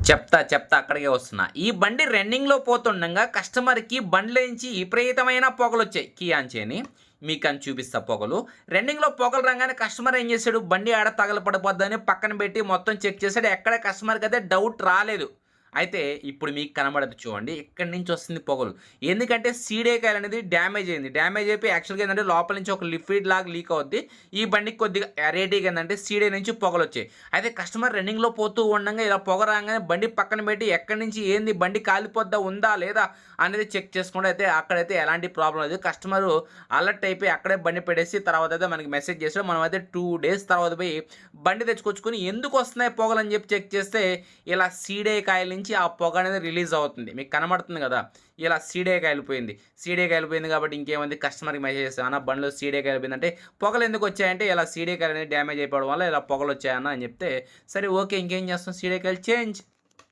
చెప్తా అక్కడికే వస్తున్నా. ఈ బండి రన్నింగ్‌లో పోతుండంగా కస్టమర్‌కి బండిలోంచి విపరీతమైన పొగలొచ్చాయి. కీ ఆన్ చేయని. మీకని చూపిస్తా పొగలు. రన్నింగ్‌లో పొగలు రాంగానే కస్టమర్ ఏం చేసాడు, బండి ఆడ తగలపడిపోద్దని పక్కన పెట్టి మొత్తం చెక్ చేసాడు. ఎక్కడ కస్టమర్‌కైతే డౌట్ రాలేదు. అయితే ఇప్పుడు మీకు కనబడదు చూడండి. ఇక్కడి నుంచి వస్తుంది పొగలు. ఎందుకంటే సీడే కాయిల్ అనేది డ్యామేజ్ అయింది. డ్యామేజ్ అయిపోయి యాక్చువల్‌గా ఏందంటే లోపల నుంచి ఒక లిక్విడ్ లాగా లీక్ అవుద్ది. ఈ బండికి కొద్దిగా రేటిగా ఏందంటే సీడే నుంచి పొగలొచ్చాయి. అయితే కస్టమర్ రన్నింగ్‌లో పోతూ ఉండంగా ఇలా పొగ రాంగానే బండి పక్కన పెట్టి ఎక్కడి నుంచి ఏంది బండి కాలిపోద్దా, ఉందా, లేదా అనేది చెక్ చేసుకుంటే అయితే అక్కడైతే ఎలాంటి ప్రాబ్లమ్ లేదు. కస్టమరు అలర్ట్ అయిపోయి అక్కడే బండి పెట్టేసి తర్వాత అయితే మనకి మెసేజ్ చేసాడు. మనమైతే 2 డేస్ తర్వాత పోయి బండి తెచ్చుకొచ్చుకొని ఎందుకు వస్తున్నాయి పొగలని చెప్పి చెక్ చేస్తే ఇలా సీడే కాయల నుంచి ఆ పొగ అనేది రిలీజ్ అవుతుంది. మీకు కనబడుతుంది కదా! ఇలా సీడే కాలిపోయింది. సీడే కాలిపోయింది కాబట్టి ఇంకేముంది కస్టమర్‌కి మెసేజ్ చేసాం. అన్న బండిలో సీడే కాలిపోయిందంటే పొగలెందుకు వచ్చాయంటే ఇలా సీడే కాయలు అనేది డ్యామేజ్ అయిపోవడం వల్ల ఇలా పొగలొచ్చాయన్న అని చెప్తే, సరే ఓకే ఇంకేం చేస్తాం సీడే కాయలు చేంజ్